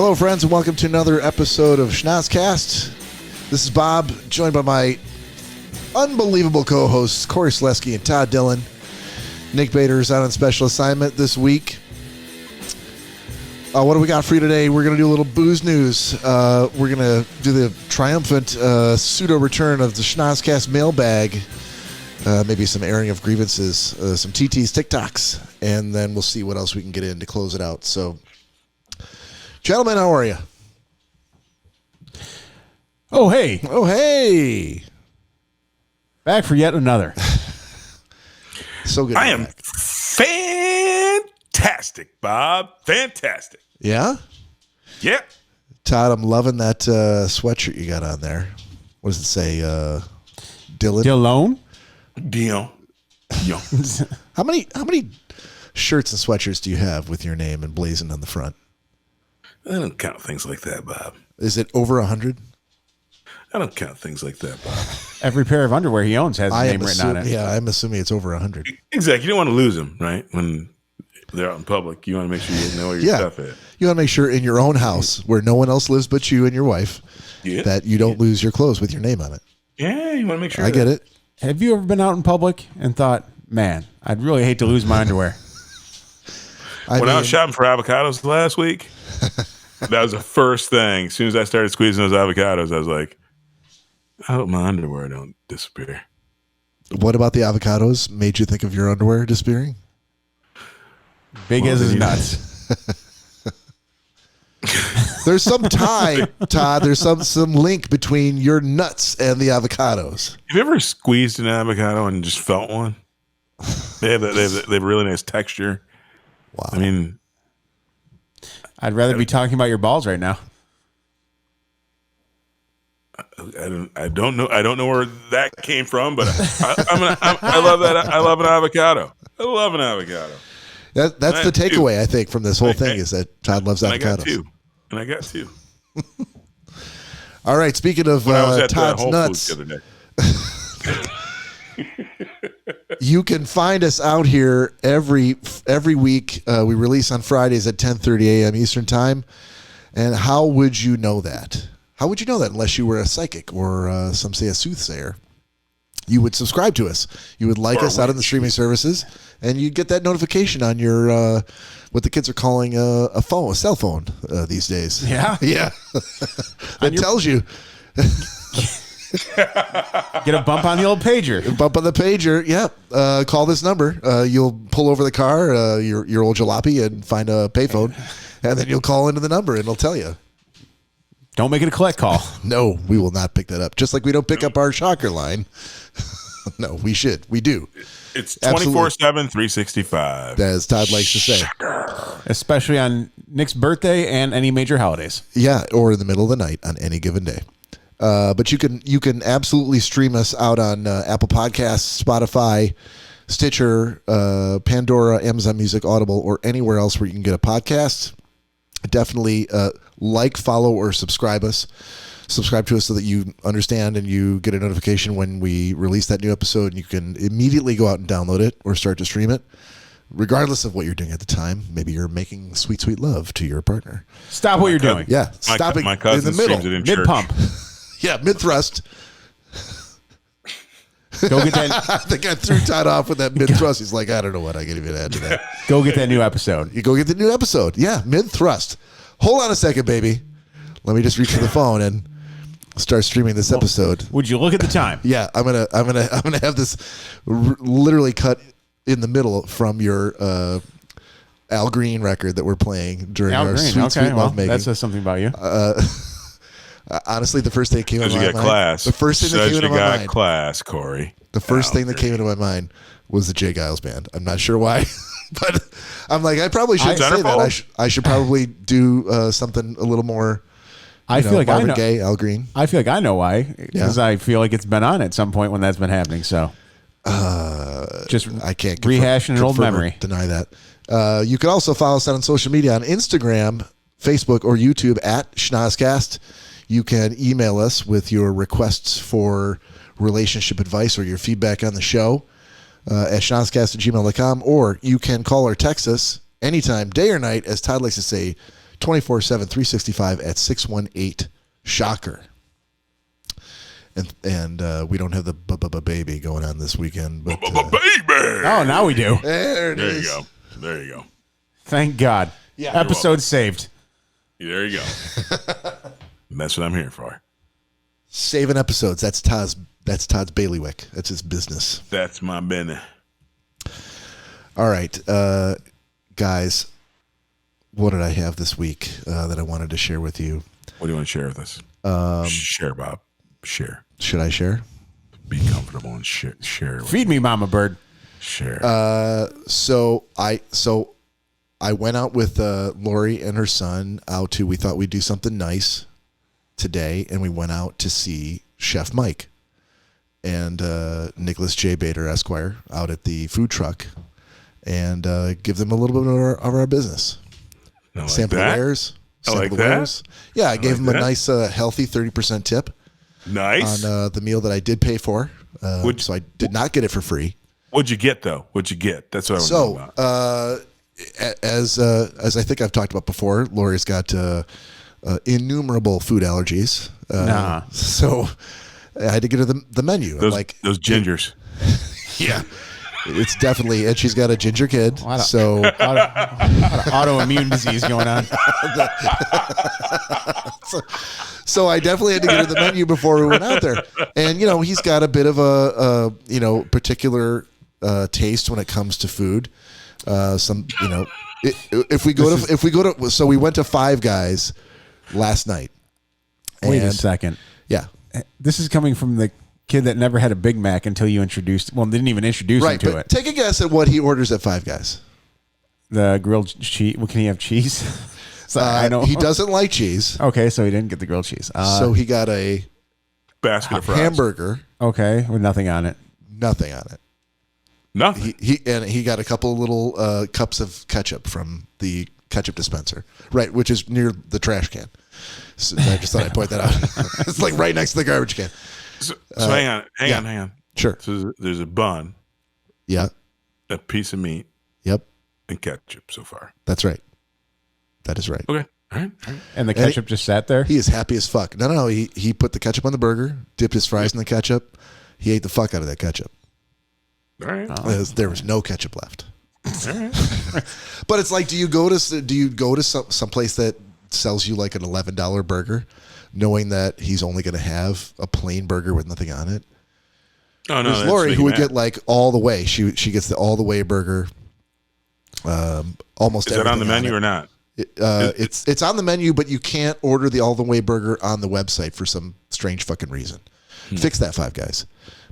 Hello, friends, and welcome to another episode of Schnozzcast. This is Bob, joined by my unbelievable co-hosts, Cory and Todd Dillon. Nick Bader is out on special assignment this week. What do we got for you today? We're going to do a little booze news. We're going to do the triumphant pseudo-return of the Schnozzcast Mailbag. Maybe some airing of grievances, some TTs, TikToks, and then we'll see what else we can get in to close it out. So, gentlemen, how are you? Oh, hey. Oh, hey. Back for yet another. So good. I am fantastic, Bob. Fantastic. Yeah? Yeah. Todd, I'm loving that sweatshirt you got on there. What does it say? Dylan? Dillon? Dion. How many shirts and sweatshirts do you have with your name emblazoned on the front? I don't count things like that, Bob. Is it over 100? I don't count things like that, Bob. Every pair of underwear he owns has his name written on it. Yeah, I'm assuming it's over 100. Exactly. You don't want to lose them, right? When they're out in public, you want to make sure you know where your stuff is. You want to make sure in your own house, where no one else lives but you and your wife, that you don't lose your clothes with your name on it. Yeah, you want to make sure. I get it. Have you ever been out in public and thought, man, I'd really hate to lose my underwear? I was shopping for avocados last week, that was the first thing. As soon as I started squeezing those avocados, I was like, I hope my underwear don't disappear. What about the avocados made you think of your underwear disappearing? Big as his nuts. There's some tie, Todd. There's some link between your nuts and the avocados. Have you ever squeezed an avocado and just felt one? They have a really nice texture. Wow. I mean, I'd rather be talking about your balls right now. I don't know where that came from, but I love that. I love an avocado. I love an avocado. That's the takeaway, I think, from this whole thing is that Todd loves avocados. And I got two. All right. Speaking of Todd's nuts, the other day. You can find us out here every week. We release on Fridays at 10:30 a.m. Eastern Time. And how would you know that? How would you know that unless you were a psychic or some say a soothsayer? You would subscribe to us. You would like us out on the streaming services, and you'd get that notification on your what the kids are calling a cell phone these days. Yeah, yeah. That tells you. Get a bump on the old pager. Bump on the pager. Yeah. Call this number. You'll pull over the car, your old jalopy, and find a payphone, and then you'll call into the number, and it'll tell you. Don't make it a collect call. No, we will not pick that up. Just like we don't pick up our shocker line. No, we should. We do. It's 24/7, 365. As Todd likes to say. Especially on Nick's birthday and any major holidays. Yeah, or in the middle of the night on any given day. But you can absolutely stream us out on Apple Podcasts, Spotify, Stitcher, Pandora, Amazon Music, Audible, or anywhere else where you can get a podcast. Definitely follow, or subscribe us. Subscribe to us so that you understand and you get a notification when we release that new episode. You can immediately go out and download it or start to stream it, regardless of what you're doing at the time. Maybe you're making sweet, sweet love to your partner. Stop what you're doing. Yeah, stop it my cousin in the middle. streams it in Mid-pump. Yeah, mid-thrust. Go get that. I think I threw Todd off with that mid-thrust. He's like, I don't know what I can even add to that. Go get that new episode. You go get the new episode. Yeah, mid-thrust. Hold on a second, baby. Let me just reach for the phone and start streaming this episode. Would you look at the time? Yeah, I'm gonna have this literally cut in the middle from your Al Green record that we're playing during our sweet lovemaking. That says something about you. Honestly, the first thing that came into my mind. Class. The first thing that came into my mind. Class, Cory. The first thing that came into my mind was the Jay Giles Band. I'm not sure why, but I'm like, I probably shouldn't say that. I should probably do something a little more. I feel like Marvin Gaye, Al Green. I feel like I know why, because I feel like it's been on at some point when that's been happening. So, just I can't rehashing an old memory. Deny that. You can also follow us on social media on Instagram, Facebook, or YouTube at Schnozzcast. You can email us with your requests for relationship advice or your feedback on the show at schnozzcast@gmail.com, or you can call or text us anytime, day or night, as Todd likes to say, 24/7, 365 at 618-SHOCKER. And we don't have the baby going on this weekend. But, baby! Oh, now we do. There it is. There you go. Thank God. Yeah. Episode saved. There you go. That's what I'm here for. Saving episodes. That's Todd's bailiwick. That's his business. That's my business. All right, guys. What did I have this week that I wanted to share with you? What do you want to share with us? Share, Bob. Share. Should I share? Be comfortable and share. Feed me, Mama Bird. Share. So I went out with Lori and her son out to. We thought we'd do something nice today, and we went out to see Chef Mike and Nicholas J. Bader Esquire out at the food truck, and give them a little bit of our business. Like sample that. wares. I like sample that. wares. Yeah, I gave like them that. a nice, healthy 30% tip. Nice. On the meal that I did pay for. So I did not get it for free. What'd you get, though? What'd you get? That's what I want to know about. As I think I've talked about before, Lori's got innumerable food allergies. So I had to get her the menu. Those gingers. Yeah. It's definitely, and she's got a ginger kid. A lot of autoimmune disease going on. So I definitely had to get her the menu before we went out there. And, he's got a bit of a particular taste when it comes to food. If we go to, so we went to Five Guys last night. Wait a second. Yeah. This is coming from the kid that never had a Big Mac until you didn't even introduce him to it. Take a guess at what he orders at Five Guys. The grilled cheese. Well, can he have cheese? I know he doesn't like cheese. Okay, so he didn't get the grilled cheese. So he got a Basket of fries. hamburger. Okay, with nothing on it. Nothing on it. Nothing. He got a couple of little cups of ketchup from the ketchup dispenser, right, which is near the trash can. So I just thought I'd point that out. It's like right next to the garbage can. So hang on. Sure. So there's a bun, Yeah. a piece of meat, Yep. and ketchup so far. That's right. That is right. Okay. All right. And the ketchup just sat there? He is happy as fuck. No. He put the ketchup on the burger, dipped his fries in the ketchup. He ate the fuck out of that ketchup. All right. There was no ketchup left. All right. But it's like, do you go to some place that sells you like an $11 burger, knowing that he's only going to have a plain burger with nothing on it? Oh no, There's Lori who would get like all the way. She gets the all the way burger. Almost. Is that on the menu or not? It's on the menu, but you can't order the all the way burger on the website for some strange fucking reason. Fix that, Five Guys.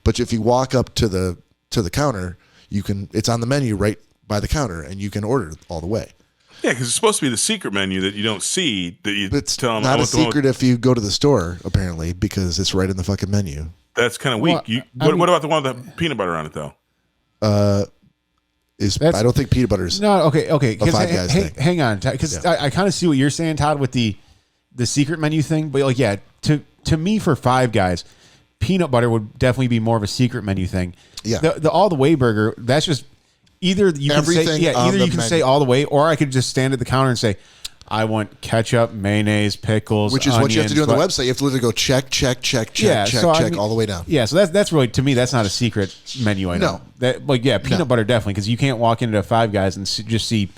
But if you walk up to the counter, you can. It's on the menu right by the counter, and you can order all the way. Yeah, because it's supposed to be the secret menu that you don't see. That you It's tell them. not a secret if you go to the store, apparently, because it's right in the fucking menu. That's kind of weak. Well, what about the one with the peanut butter on it, though? I don't think peanut butter's No, okay. a Five Guys thing. Hang on, because I kind of see what you're saying, Todd, with the secret menu thing. But like, yeah, to me, for Five Guys, peanut butter would definitely be more of a secret menu thing. Yeah. The all the way burger, that's just either you can say all the way, or I could just stand at the counter and say, I want ketchup, mayonnaise, pickles, which is onions, what you have to do on the website. You have to literally go check all the way down. Yeah, so that's really, to me, that's not a secret menu item. No. Peanut butter definitely, because you can't walk into Five Guys and just see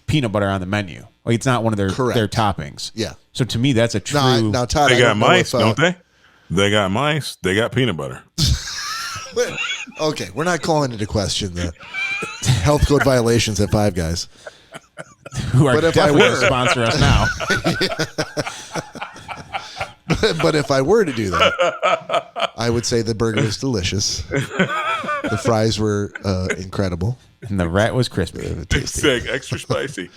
peanut butter on the menu. Like, it's not one of their toppings. Yeah. So to me, that's a true. Now, Todd, They I got don't know mice, if, don't they? They got mice. They got peanut butter. Okay, we're not calling into question the health code violations at Five Guys. Who are But if I definitely were- to sponsor us now. But if I were to do that, I would say the burger was delicious. The fries were incredible. And the rat was crispy. It's like extra spicy.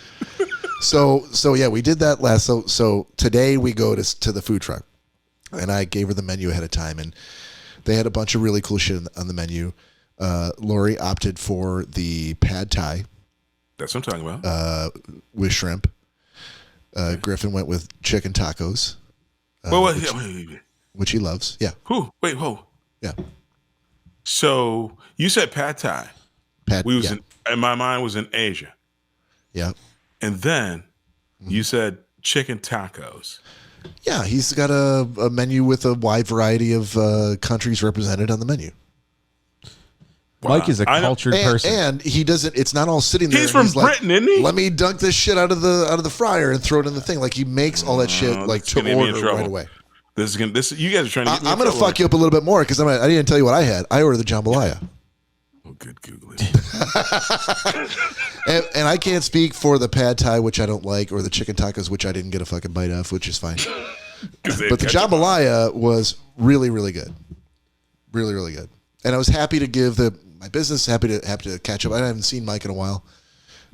So yeah, we did that last. So today we go to the food truck, and I gave her the menu ahead of time, and they had a bunch of really cool shit on the menu. Lori opted for the pad thai. That's what I'm talking about. With shrimp. Griffin went with chicken tacos, wait. which he loves. Yeah, Whoa. yeah. So you said pad thai. We was yeah. in my mind was in Asia, Yeah. and then you said chicken tacos. Yeah, he's got a menu with a wide variety of countries represented on the menu. Wow. Mike is a cultured person, and he doesn't. It's not all sitting there. He's from Britain, isn't he? Let me dunk this shit out of the fryer and throw it in the thing. Like he makes all that shit like to order right away. This you guys are trying to. I'm going to fuck you up a little bit more because I didn't tell you what I had. I ordered the jambalaya. Oh, good Google. and I can't speak for the pad thai, which I don't like, or the chicken tacos, which I didn't get a fucking bite of, which is fine. But the jambalaya was really, really good. Really, really good. And I was happy to give my business, happy to catch up. I haven't seen Mike in a while,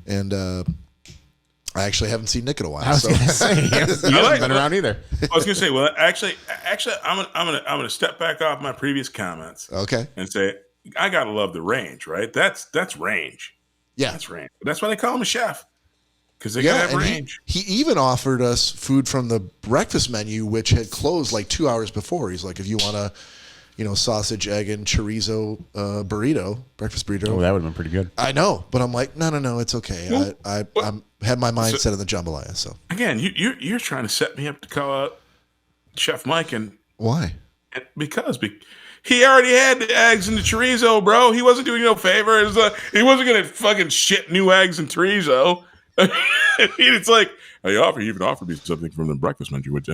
and I actually haven't seen Nick in a while. I was going to say, you haven't been around either. I was going to say, well, actually, I'm gonna step back off my previous comments. Okay. And say I gotta love the range, right? That's range. Yeah, that's range. That's why they call him a chef, because they gotta have range. He even offered us food from the breakfast menu, which had closed like 2 hours before. He's like, if you want a sausage, egg, and chorizo burrito, breakfast burrito. Oh, that would have been pretty good. I know, but I'm like, no, it's okay. Well, I had my mind set on the jambalaya. So again, you're trying to set me up to call out Chef Mike, and why? Because he already had the eggs and the chorizo, bro. He wasn't doing you no favor. He wasn't gonna fucking shit new eggs and chorizo. It's like he even offered me something from the breakfast menu, which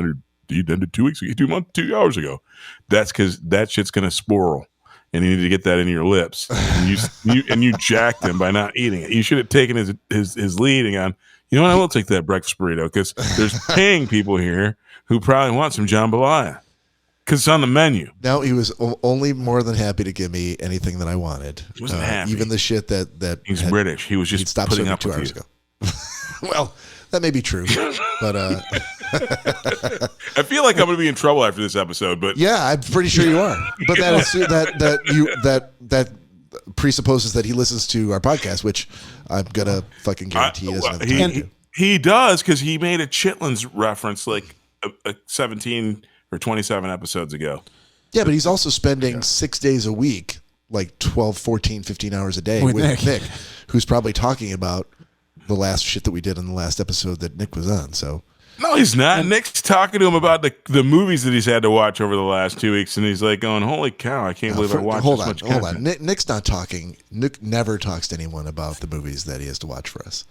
he ended 2 weeks ago, 2 hours ago. That's because that shit's gonna spoil, and you need to get that in your lips. And you jacked him by not eating it. You should have taken his lead and gone, you know what? I will take that breakfast burrito because there's paying people here who probably want some jambalaya because it's on the menu. No, he was only more than happy to give me anything that I wanted. He wasn't happy. Even the shit that he's British. He was just stopped putting up 2 with hours you. ago. Well, that may be true, but I feel like I'm going to be in trouble after this episode. But yeah, I'm pretty sure you are. But that presupposes that he listens to our podcast, which I'm gonna fucking guarantee he doesn't. He does, because he made a Chitlins reference like 17 or 27 episodes ago. Yeah, but he's also spending 6 days a week, like 12, 14, 15 hours a day with Nick, who's probably talking about the last shit that we did in the last episode that Nick was on. So no, he's not. Nick's talking to him about the movies that he's had to watch over the last 2 weeks, and he's like going, holy cow, I can't believe I watched this much content. Hold on. Nick's not talking. Nick never talks to anyone about the movies that he has to watch for us.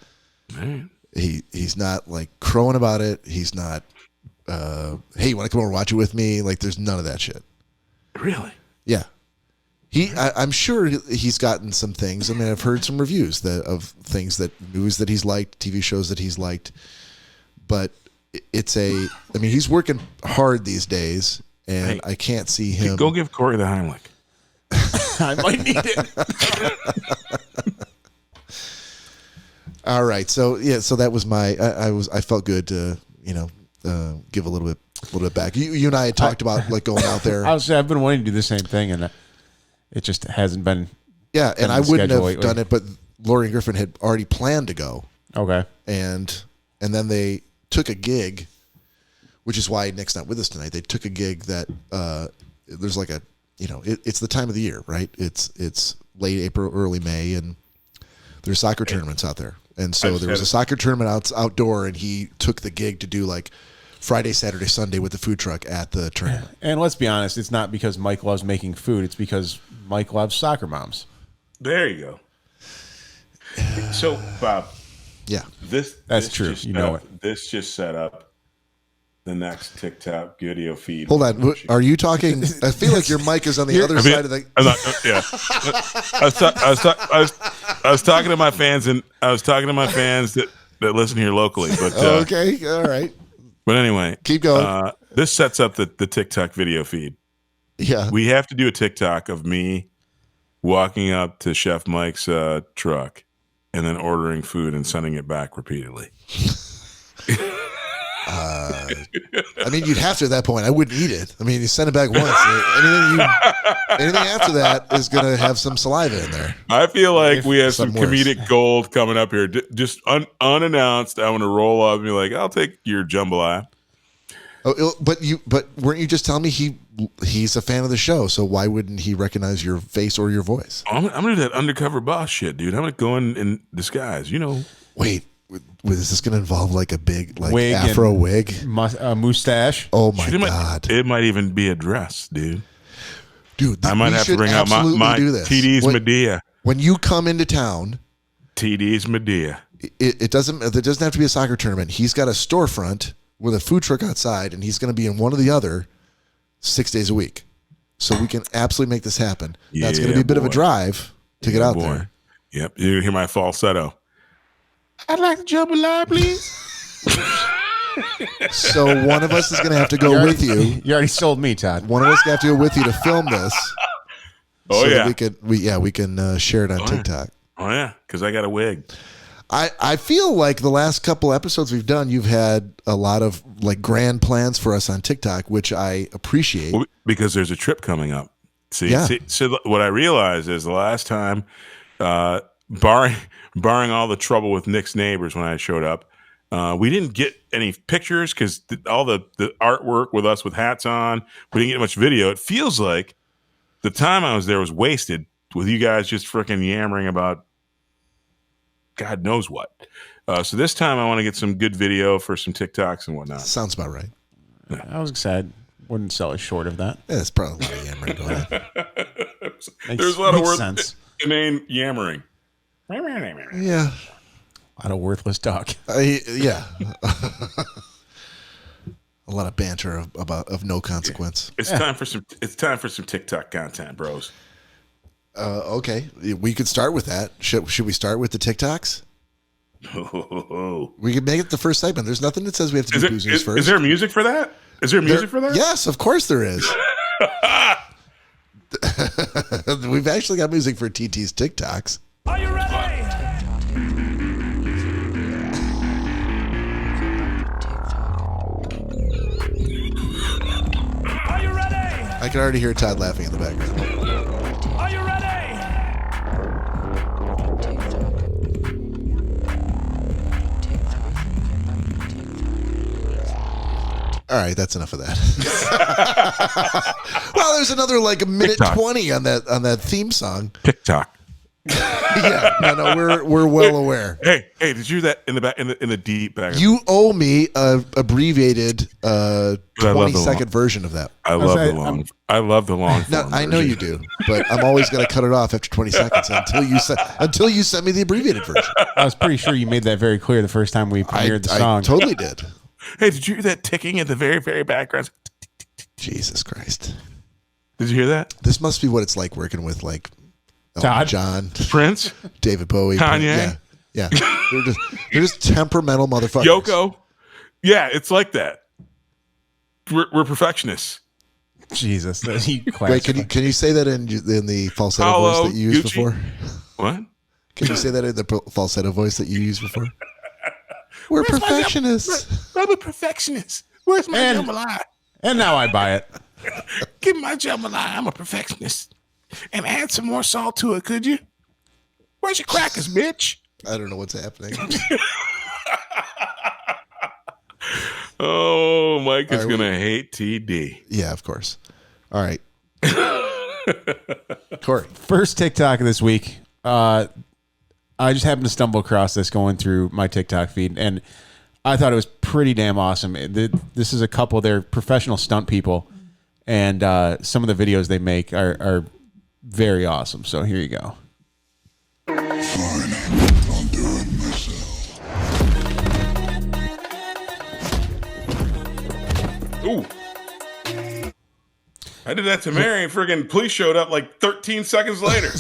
Man. He's not like crowing about it. He's not, hey, you want to come over and watch it with me? Like, there's none of that shit. Really? Yeah. I'm sure he's gotten some things. I mean, I've heard some reviews of movies that he's liked, TV shows that he's liked, but he's working hard these days, and I can't see him. Go give Cory the Heimlich. I might need it. All right, so that was I felt good to give a little bit back. You and I had talked about like going out there. I've been wanting to do the same thing, and it just hasn't been. Yeah, and I wouldn't have done it, but Lori and Griffin had already planned to go. Okay, and then they took a gig, which is why Nick's not with us tonight. They took a gig that there's like it's the time of the year, right? It's late April, early May, and there's soccer tournaments out there. And so there was a soccer tournament outdoor, and he took the gig to do like Friday, Saturday, Sunday with the food truck at the tournament. And let's be honest, it's not because Mike loves making food. It's because Mike loves soccer moms. There you go. So, Bob. Yeah. That's true. You know it. This just set up the next TikTok video feed. Hold on. Are you talking? I feel like your mic is on the other side of the. I was talking to my fans, and I was talking to my fans that listen here locally. But okay, all right. But anyway, keep going. This sets up the TikTok video feed. Yeah, we have to do a TikTok of me walking up to Chef Mike's truck and then ordering food and sending it back repeatedly. I mean, you'd have to at that point. I wouldn't eat it. I mean, you send it back once. Anything after that is going to have some saliva in there. I feel like we have some comedic gold coming up here. Just unannounced, I want to roll up and be like, I'll take your jambalaya. Oh, but weren't you just telling me he's a fan of the show? So why wouldn't he recognize your face or your voice? I'm going to do that undercover boss shit, dude. I'm going to go in disguise. Wait. is this going to involve like a big like wig afro wig, mustache? Oh my God! It might even be a dress, dude. Dude, I might have to bring out my TD's Medea. When you come into town, TD's Medea. It doesn't have to be a soccer tournament. He's got a storefront with a food truck outside, and he's going to be in one or the other 6 days a week. So we can absolutely make this happen. Yeah, That's going to be a bit of a drive to get out there. Yep. You hear my falsetto. I'd like to jump a line, please. So one of us is going to have to go with you. You already sold me, Todd. One of us is going to have to go with you to film this. Oh, yeah. That we can share it on TikTok. Oh, yeah, because I got a wig. I feel like the last couple episodes we've done, you've had a lot of like grand plans for us on TikTok, which I appreciate. Well, because there's a trip coming up. See, so what I realized is the last time, barring all the trouble with Nick's neighbors when I showed up, we didn't get any pictures because all the artwork with us with hats on, we didn't get much video. It feels like the time I was there was wasted with you guys just freaking yammering about God knows what. So this time I want to get some good video for some TikToks and whatnot. Sounds about right. Yeah. I was excited. Wouldn't sell it short of that. Yeah, it's probably a lot of yammering going on. There's a lot of words sense. in the name yammering. Yeah. A lot of worthless talk. Yeah. A lot of banter of no consequence. It's time for some TikTok content, bros. Okay, we could start with that. Should we start with the TikToks? We could make it the first segment. There's nothing that says we have to do booze first. Is there music for that? Yes, of course there is. We've actually got music for TT's TikToks. Are you ready? Are you ready? I can already hear Todd laughing in the background. Are you ready? All right, that's enough of that. Well, there's another like a minute TikTok. 20 on that theme song. TikTok. Yeah, no, we're well aware. Hey, did you hear that in the back in the deep back? You owe me a abbreviated 20-second version of that. I love the long. No, I know you do, but I'm always going to cut it off after 20 seconds until you send me the abbreviated version. I was pretty sure you made that very clear the first time we premiered the song. I totally did. Hey, did you hear that ticking in the very, very background? Jesus Christ. Did you hear that? This must be what it's like working with like Todd, John, Prince, David Bowie, Kanye. Yeah. They're just temperamental motherfuckers. Yoko. Yeah, it's like that. We're perfectionists. Jesus. Wait, can you say that in the falsetto voice that you used before? What? Can you say that in the falsetto voice that you used before? We're perfectionists. I'm a perfectionist. Where's my jambalaya? And now I buy it. Give me my jambalaya. I'm a perfectionist. And add some more salt to it, could you? Where's your crackers, bitch? I don't know what's happening. Oh, Mike is going to hate TD. Yeah, of course. All right. Cory. First TikTok of this week. I just happened to stumble across this going through my TikTok feed, and I thought it was pretty damn awesome. This is a couple. They're professional stunt people, and some of the videos they make are very awesome. So here you go. Fine, I'll do it myself. Ooh. I did that to Mary, and friggin' police showed up like 13 seconds later.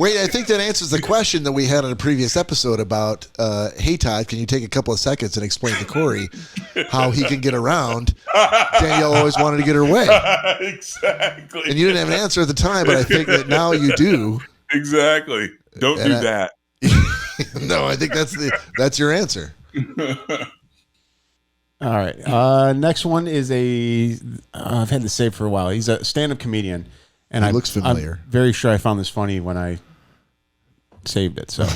Wait, I think that answers the question that we had on a previous episode about, hey, Todd, can you take a couple of seconds and explain to Cory how he can get around? Danielle always wanted to get her way. Exactly. And you didn't have an answer at the time, but I think that now you do. Exactly. Don't do that. No, I think that's your answer. All right. Next one is I've had this saved for a while. He's a stand-up comedian. And he looks familiar. I'm very sure I found this funny when I saved it. So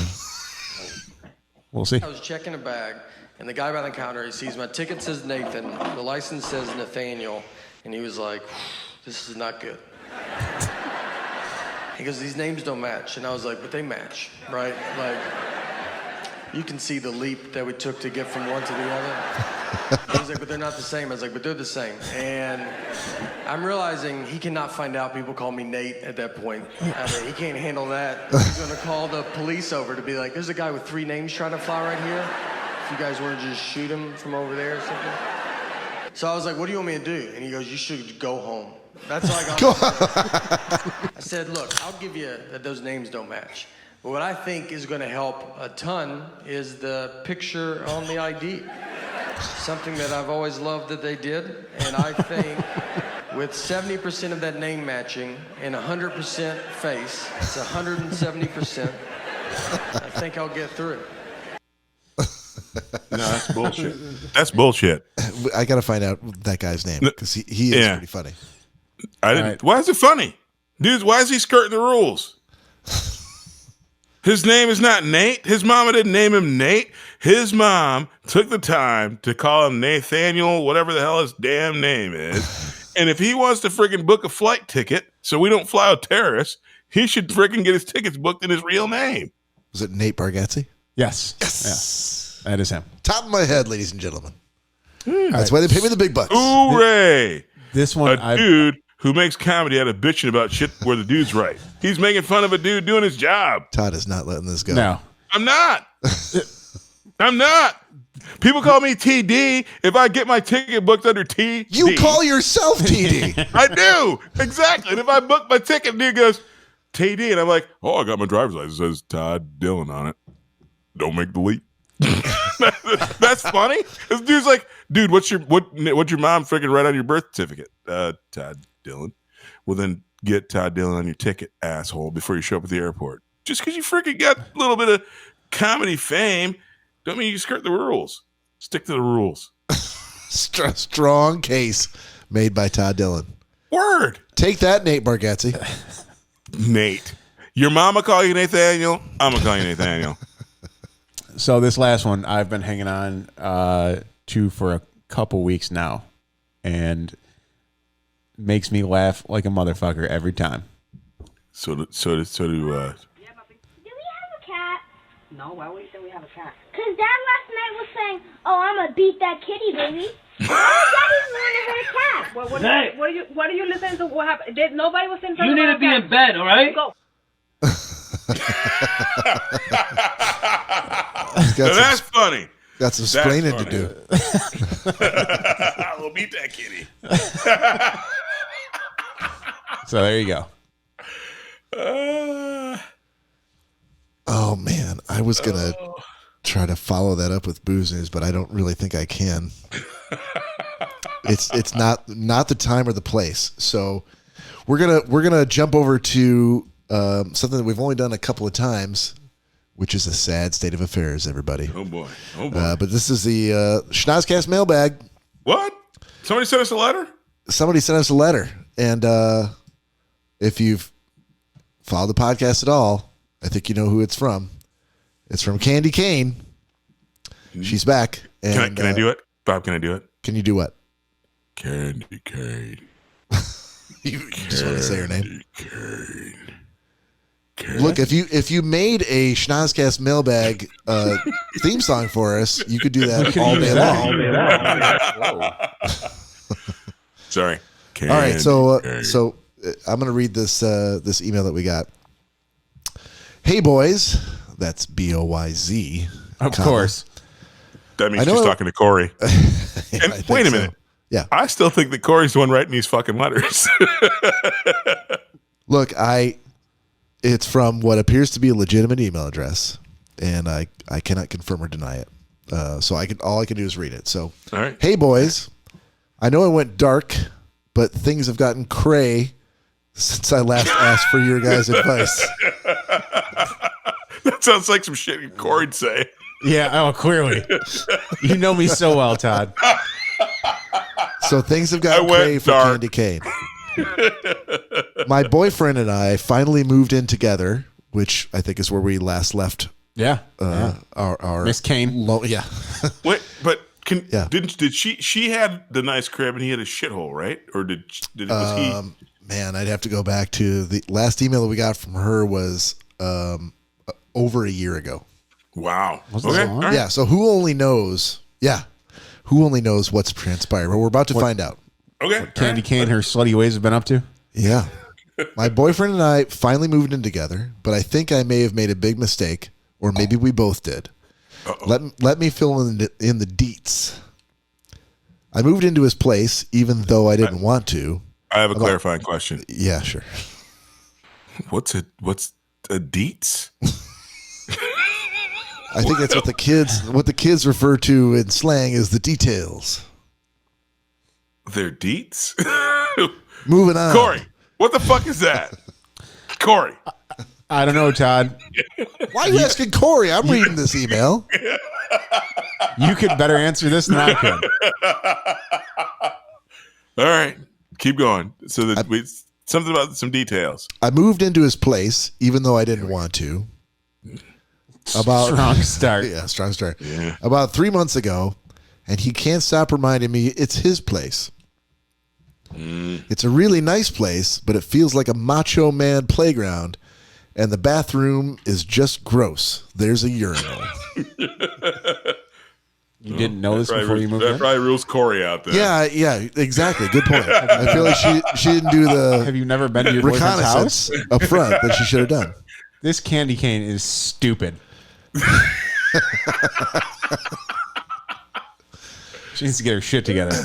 we'll see. I was checking a bag, and the guy by the counter, he sees my ticket says Nathan, the license says Nathaniel, and he was like, this is not good. He goes, these names don't match. And I was like, but they match, right? Like, you can see the leap that we took to get from one to the other. He was like, but they're not the same. I was like, but they're the same. And I'm realizing he cannot find out people call me Nate at that point. I mean, he can't handle that. He's going to call the police over to be like, there's a guy with 3 names trying to fly right here. If you guys want to just shoot him from over there or something. So I was like, what do you want me to do? And he goes, you should go home. That's all I got. I said, look, I'll give you that those names don't match. But what I think is going to help a ton is the picture on the ID. Something that I've always loved that they did. And I think with 70% of that name matching and 100% face, it's 170%. I think I'll get through it. No, that's bullshit. That's bullshit. I got to find out that guy's name because he is pretty funny. I didn't. Right. Why is it funny? Dude, why is he skirting the rules? His name is not Nate. His mama didn't name him Nate. His mom took the time to call him Nathaniel, whatever the hell his damn name is. And if he wants to freaking book a flight ticket so we don't fly with terrorists, he should freaking get his tickets booked in his real name. Was it Nate Bargatze? Yes. Yeah. That is him. Top of my head, ladies and gentlemen. That's why they pay me the big bucks. Hooray! This one, dude who makes comedy out of bitching about shit where the dude's right. He's making fun of a dude doing his job. Todd is not letting this go. No. I'm not. I'm not. People call me TD. If I get my ticket booked under TD. You call yourself TD. I do. Exactly. And if I book my ticket, dude goes, TD. And I'm like, oh, I got my driver's license. It says Todd Dillon on it. Don't make the leap. That's funny. This dude's like, dude, what's your mom freaking write on your birth certificate? Todd Dillon. Well, then get Todd Dillon on your ticket, asshole, before you show up at the airport. Just because you freaking got a little bit of comedy fame, don't mean you skirt the rules. Stick to the rules. Strong case made by Todd Dillon. Word. Take that, Nate Bargatze. Nate. Your mama call you Nathaniel. I'm going to call you Nathaniel. So this last one I've been hanging on to for a couple weeks now, and makes me laugh like a motherfucker every time. Do we have a cat? No, why would you say we have a cat? Because Dad last night was saying, oh, I'm going to beat that kitty, baby. Daddy's going to hurt a cat. Well, what are you listening to? What happened? Nobody was saying something. You need to be in bed, all right? Go. That's funny. Got some explaining to do. We'll beat that kitty. So there you go. Oh man, I was gonna try to follow that up with booze news, but I don't really think I can. It's not the time or the place. So we're gonna jump over to something that we've only done a couple of times, which is a sad state of affairs, everybody. Oh boy. But this is the Schnozzcast Mailbag. What? Somebody sent us a letter? Somebody sent us a letter, and if you've followed the podcast at all, I think you know who it's from. It's from Candy Cane. She's back. And, can I do it? Bob, can I do it? Can you do what? Candy Cane. You just want to say her name? Cane. Look, if you made a Schnozzcast Mailbag theme song for us, you could do that all day long. Sorry. All right, so I'm going to read this this email that we got. Hey boys, that's BOYZ. Of course. That means she's talking to Cory. And wait a minute. So. Yeah. I still think that Cory's the one writing these fucking letters. Look, it's from what appears to be a legitimate email address, and I cannot confirm or deny it. So all I can do is read it. So, all right. Hey boys, I know it went dark, but things have gotten cray since I last asked for your guys' advice. That sounds like some shit Cory'd say. Yeah, oh, clearly. You know me so well, Todd. So things have gotten cray for Candy Cane. My boyfriend and I finally moved in together, which I think is where we last left. Yeah. Our Miss Cane. Yeah. Wait, but did she had the nice crib and he had a shithole, right? Or was he? Man, I'd have to go back to the last email that we got from her was over a year ago. Wow. Was Okay. this long? all right. Yeah. So who only knows? Yeah. Who only knows what's transpired? Well, we're about to find out. Okay. Candy cane, her slutty ways have been up to. Yeah. My boyfriend and I finally moved in together, but I think I may have made a big mistake, or maybe we both did. Let me fill in the deets. I moved into his place, even though I didn't want to. I have a clarifying question. Yeah, sure. What's a deets? I think that's what the kids refer to in slang as the details. They're deets? Moving on. Cory, what the fuck is that? Cory. I don't know, Todd. Why are you asking Cory? I'm reading this email. You could better answer this than I could. All right. Keep going. So that something about some details. I moved into his place, even though I didn't want to. Strong start. Yeah, strong start. Yeah. About 3 months ago, and he can't stop reminding me it's his place. It's a really nice place, but it feels like a macho man playground, and the bathroom is just gross. There's a urinal. You didn't know this before you moved That in? probably rules Cory out there. Yeah, exactly. Good point. I feel like she didn't do Have the you never been to your boyfriend's house? reconnaissance up front that she should have done. This candy cane is stupid. She needs to get her shit together.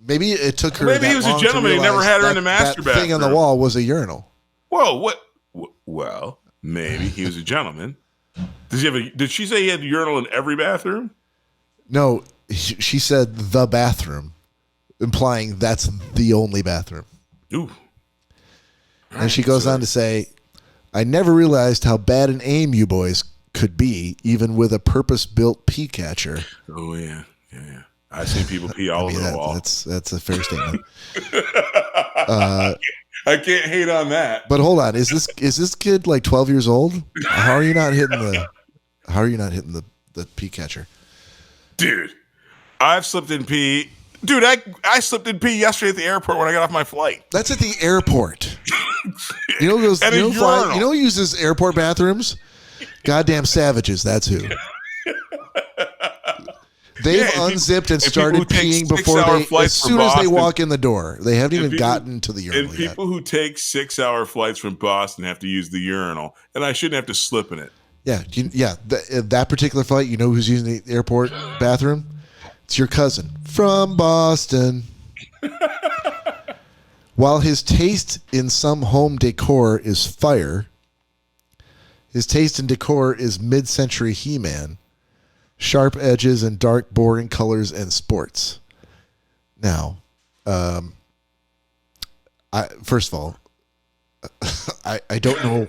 Maybe it took her. Maybe that he was a long to gentleman. He never realize had her in that- the master that thing on the bathroom. wall was a urinal. Whoa, what? Well, maybe he was a gentleman. Did she say he had a urinal in every bathroom? No, she said the bathroom, implying that's the only bathroom. Ooh. And she goes on to say, I never realized how bad an aim you boys could be, even with a purpose-built pee catcher. Oh, yeah. I've seen people pee all over the wall. That's a fair statement. I can't hate on that. But hold on, is this kid like 12 years old? How are you not hitting the pee catcher? Dude, I've slipped in pee. Dude, I slipped in pee yesterday at the airport when I got off my flight. That's at the airport. You know those? And a urinal. You know who uses airport bathrooms? Goddamn savages. That's who. They've Yeah, and unzipped and people started who take peeing before 6-hour they. As flights from soon as they Boston- walk in the door, they haven't even people- gotten to the urinal And yet. people who take 6-hour flights from Boston have to use the urinal, and I shouldn't have to slip in it. Yeah, that particular flight. You know who's using the airport bathroom? It's your cousin from Boston. While his taste in some home decor is fire, his taste in decor is mid-century He-Man, sharp edges and dark, boring colors and sports. Now, first of all, I don't know.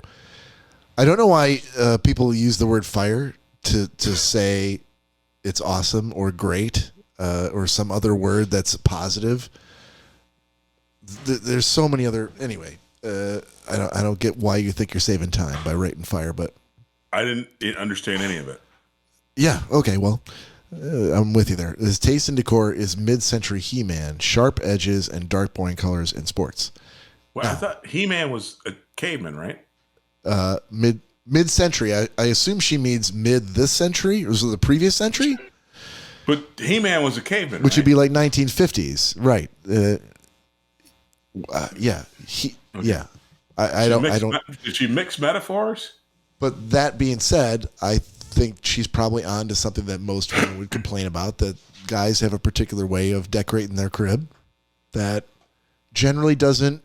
I don't know why people use the word fire to say it's awesome or great or some other word that's positive. There's so many other. Anyway, I don't get why you think you're saving time by writing fire, but I didn't understand any of it. yeah, okay, well, I'm with you there. His taste in decor is mid-century He-Man, sharp edges and dark, boring colors in sports. Well, I thought He-Man was a caveman, right? Mid-century. I assume she means mid this century, or was it the previous century? But He-Man was a caveman, Which right? would be like 1950s, right? Yeah, yeah. I don't. Did she mix metaphors? But that being said, I think she's probably on to something that most women would complain about. That guys have a particular way of decorating their crib that generally doesn't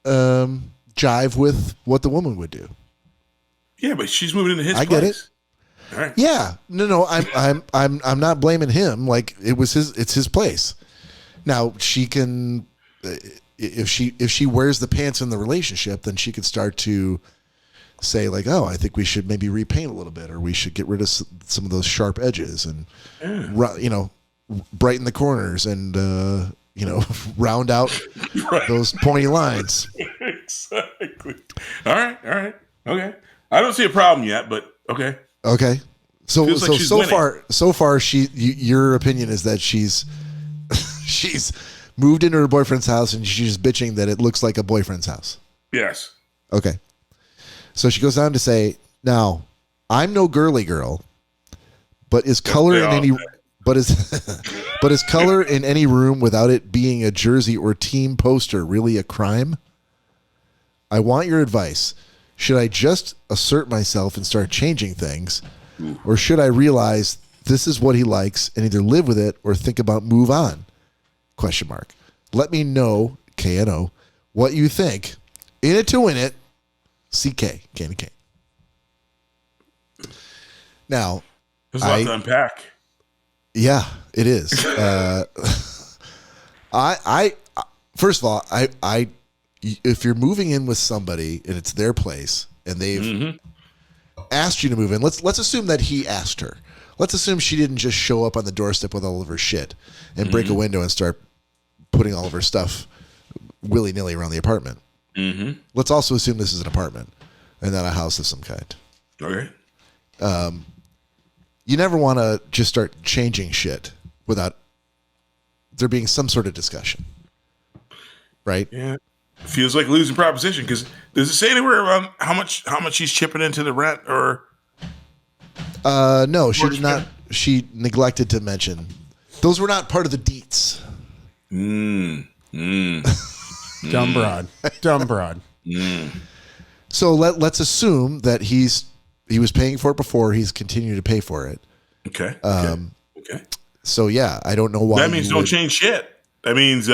jive with what the woman would do. Yeah, but she's moving into his I place. get it. All right. Yeah, no, I'm not blaming him. Like it's his place. Now she can, if she wears the pants in the relationship, then she could start to say like, oh, I think we should maybe repaint a little bit, or we should get rid of some of those sharp edges and, brighten the corners and round out those pointy lines. Exactly. All right. Okay. I don't see a problem yet, but okay. Okay. So Feels like she's winning. so far your opinion is that she's moved into her boyfriend's house and she's bitching that it looks like a boyfriend's house. Yes. Okay. So she goes on to say, now, I'm no girly girl, But is color They in all any say. but is but is color in any room without it being a jersey or team poster really a crime? I want your advice. Should I just assert myself and start changing things? Or should I realize this is what he likes and either live with it or think about move on? Question mark. Let me know, KNO, what you think. In it to win it, CK, Candy Cane. Now, There's a lot to unpack. yeah, it is. I first of all, I if you're moving in with somebody and it's their place and they've asked you to move in, let's assume that he asked her. Let's assume she didn't just show up on the doorstep with all of her shit and break a window and start putting all of her stuff willy-nilly around the apartment. Let's also assume this is an apartment and not a house of some kind. Okay. You never want to just start changing shit without there being some sort of discussion, right? Yeah. Feels like a losing proposition because does it say anywhere about how much he's chipping into the rent or? No, she did not. She neglected to mention those were not part of the deets. Dumb broad. So let's assume that he was paying for it before. He's continued to pay for it. Okay. Okay. So yeah, I don't know why. That means don't change shit. That means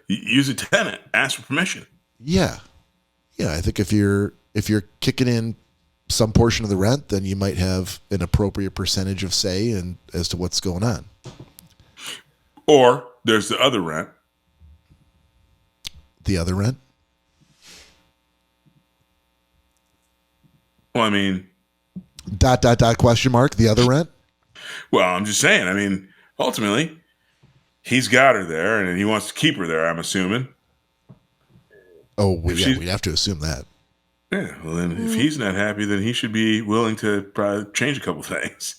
use a tenant. Ask for permission. Yeah. I think if you're kicking in some portion of the rent, then you might have an appropriate percentage of say in as to what's going on. Or there's the other rent. The other rent? Well, I mean, ... question mark. The other rent? Well, I'm just saying. I mean, ultimately, he's got her there, and he wants to keep her there. I'm assuming. Oh, we'd have to assume that. Yeah. Well, then, if he's not happy, then he should be willing to probably change a couple things.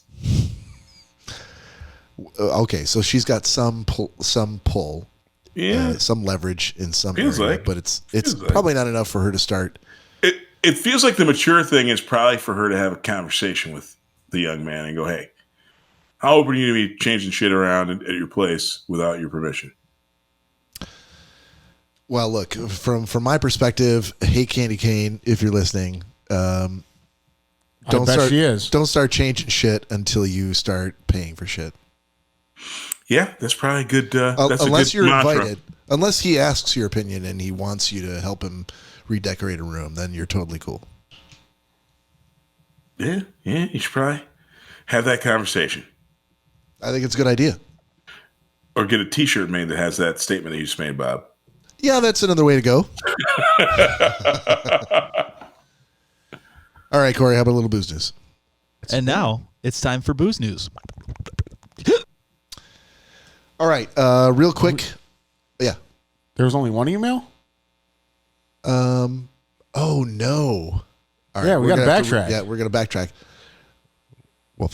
Okay, so she's got some pull, Yeah. some leverage in some Feels area, like. but it's Feels like. probably not enough for her to start. It feels like the mature thing is probably for her to have a conversation with the young man and go, "Hey, how open are you to be changing shit around at your place without your permission?" Well, look, from my perspective, hey Candy Cane, if you're listening, don't start changing shit until you start paying for shit. Yeah, that's probably good. That's unless a good you're mantra. invited, unless he asks your opinion and he wants you to help him redecorate a room, then you're totally cool. Yeah, you should probably have that conversation. I think it's a good idea. Or get a T-shirt made that has that statement that you just made, Bob. Yeah, that's another way to go. All right, Corey, how about a little booze news? And now it's time for booze news. All right, real quick. Yeah. There was only one email? Oh, no. All right, Yeah, we we're gotta gonna have to- backtrack. Yeah, we're going to backtrack. Well,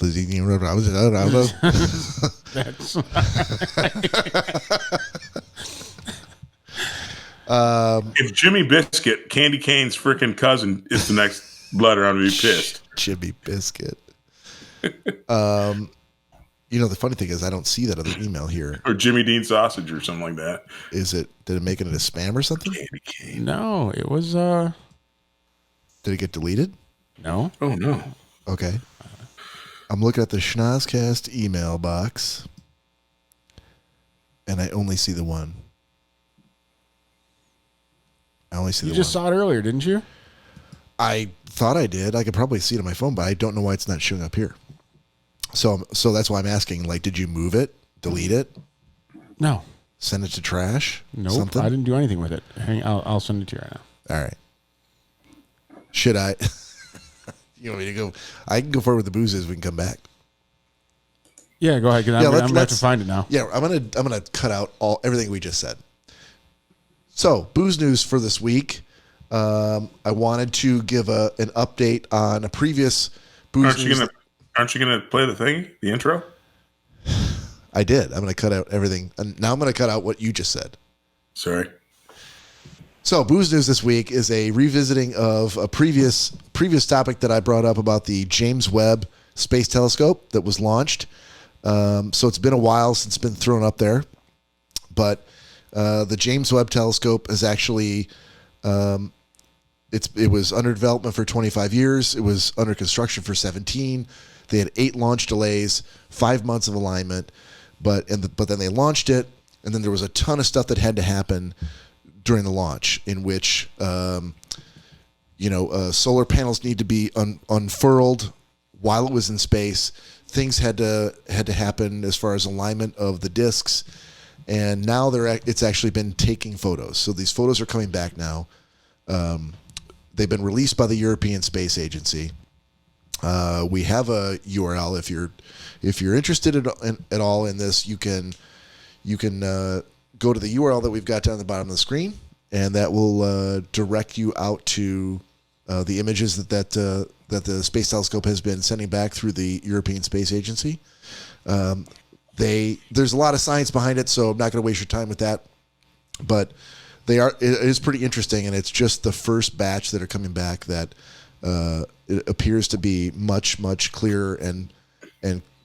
If Jimmy Biscuit, Candy Cane's freaking cousin, is the next letter, I'm going to be pissed. Jimmy Biscuit. The funny thing is I don't see that other email here. Or Jimmy Dean Sausage or something like that. Did it make it into spam or something? Candy Cane. No, it was Did it get deleted? no. Oh, no. Okay. I'm looking at the Schnozzcast email box, and I only see the one. You just saw it earlier, didn't you? I thought I did. I could probably see it on my phone, but I don't know why it's not showing up here. So that's why I'm asking. Like, did you move it, delete it, No. send it to trash? Nope. Something? I didn't do anything with it. I'll send it to you right now. All right. Should I? You want me to go? I can go forward with the boozes. We can come back. Yeah, go ahead. 'Cause I'm going to have to find it now. Yeah, I'm gonna cut out everything we just said. So, booze news for this week. I wanted to give an update on a previous booze news. Aren't you gonna play the intro? I did. I'm gonna cut out everything, and now I'm gonna cut out what you just said. Sorry. So, booze news this week is a revisiting of a previous topic that I brought up about the James Webb Space Telescope that was launched. So it's been a while since it's been thrown up there. But the James Webb Telescope is actually, it was under development for 25 years. It was under construction for 17. They had 8 launch delays, 5 months of alignment, but then they launched it, and then there was a ton of stuff that had to happen during the launch, in which solar panels need to be unfurled while it was in space. Things had to happen as far as alignment of the discs, and now it's actually been taking photos. So these photos are coming back now. They've been released by the European Space Agency. We have a URL if you're interested at all in this. You can go to the URL that we've got down at the bottom of the screen, and that will direct you out to the images that the Space Telescope has been sending back through the European Space Agency. There's a lot of science behind it, so I'm not going to waste your time with that. But it is pretty interesting, and it's just the first batch that are coming back that it appears to be much, much clearer and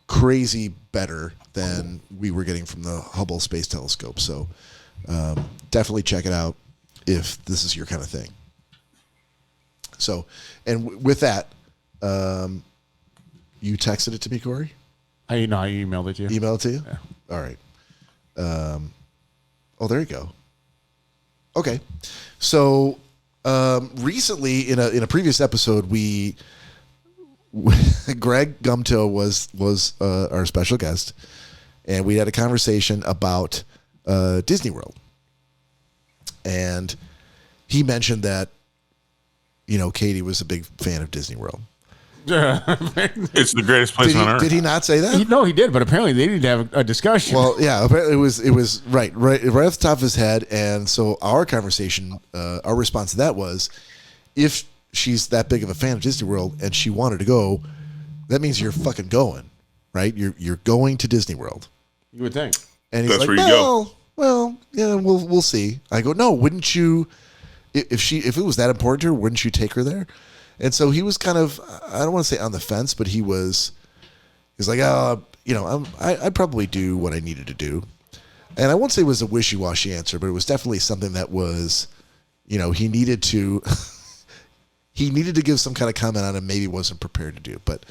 crazy better than we were getting from the Hubble Space Telescope. So definitely check it out if this is your kind of thing. So, and with that, you texted it to me, Cory? I emailed it to you. Emailed it to you? Yeah. All right. There you go. Okay. So recently in a previous episode, Greg Gumto was our special guest, and we had a conversation about Disney World. And he mentioned that, Katie was a big fan of Disney World. It's the greatest place on earth. Did he not say that? No, he did, but apparently they didn't have a discussion. Well, yeah, apparently it was right off the top of his head. And so our conversation, our response to that was, if she's that big of a fan of Disney World and she wanted to go, that means you're fucking going, right? You're going to Disney World. You would think. And he's That's like, where you go. Well, yeah, we'll see. I go, no, wouldn't you? If it was that important to her, wouldn't you take her there? And so he was kind of, I don't want to say on the fence, but he's like, I'd probably do what I needed to do. And I won't say it was a wishy-washy answer, but it was definitely something that was, he needed to give some kind of comment on it, maybe wasn't prepared to do. But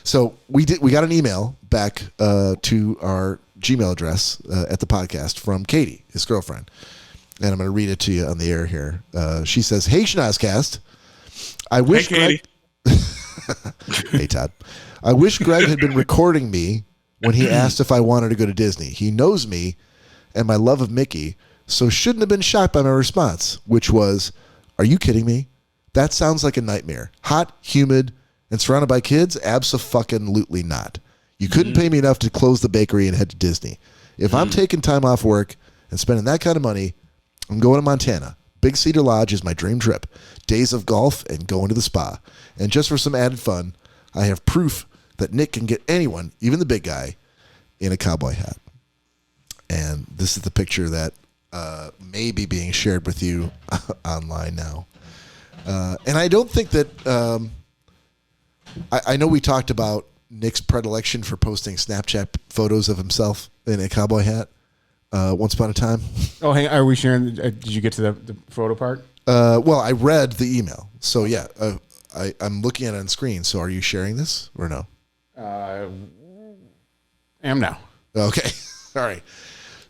so we got an email back to our Gmail address at the podcast from Katie, his girlfriend. And I'm going to read it to you on the air here. She says, "Hey, Schnozzcast. I wish Katie. Hey, Todd. I wish Greg had been recording me when he asked if I wanted to go to Disney. He knows me and my love of Mickey, so shouldn't have been shocked by my response, which was, are you kidding me? That sounds like a nightmare. Hot, humid, and surrounded by kids? Abso-fucking-lutely not. You couldn't pay me enough to close the bakery and head to Disney. If I'm taking time off work and spending that kind of money, I'm going to Montana. Big Cedar Lodge is my dream trip. Days of golf and going to the spa. And just for some added fun, I have proof that Nick can get anyone, even the big guy, in a cowboy hat." And this is the picture that may be being shared with you online now. And I don't think that... I know we talked about Nick's predilection for posting Snapchat photos of himself in a cowboy hat once upon a time. Oh, hey, are we sharing? Did you get to the photo part? Well, I read the email. So, yeah, I'm looking at it on screen. So are you sharing this or no? Am now. Okay. All right.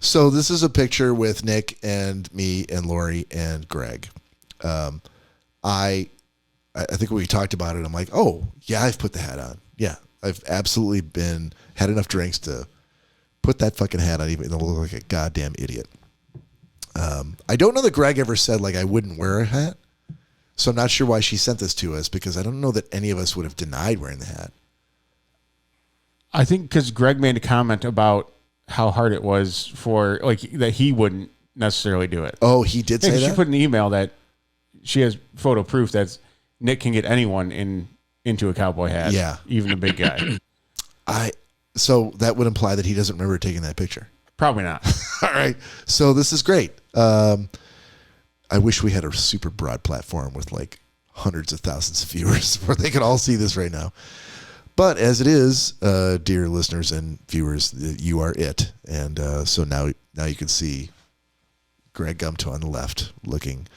So this is a picture with Nick and me and Lori and Greg. I think when we talked about it, I'm like, oh, yeah, I've put the hat on. Yeah, I've absolutely had enough drinks to put that fucking hat on even though I look like a goddamn idiot. I don't know that Greg ever said, like, I wouldn't wear a hat. So I'm not sure why she sent this to us, because I don't know that any of us would have denied wearing the hat. I think because Greg made a comment about how hard it was for, like, that he wouldn't necessarily do it. Oh, he did say that? She put in the email that she has photo proof that Nick can get anyone into a cowboy hat. Yeah. Even a big guy. So that would imply that he doesn't remember taking that picture. Probably not. All right. So this is great. I wish we had a super broad platform with like hundreds of thousands of viewers where they could all see this right now. But as it is, dear listeners and viewers, you are it. And so now you can see Greg Gumto on the left looking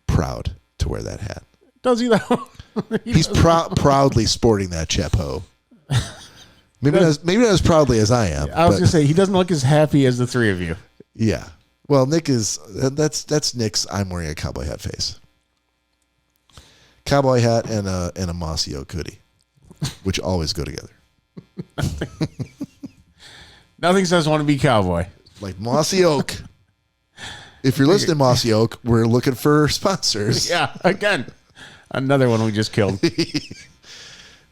proud to wear that hat. Does he though? He's proudly sporting that chapeau. Maybe not as proudly as I am. I was going to say, he doesn't look as happy as the three of you. Yeah. Well, Nick is, that's Nick's I'm wearing a cowboy hat face. Cowboy hat and a mossy oak hoodie, which always go together. Nothing says want to be cowboy. Like mossy oak. If you're listening, Mossy Oak, we're looking for sponsors. Yeah, again, another one we just killed.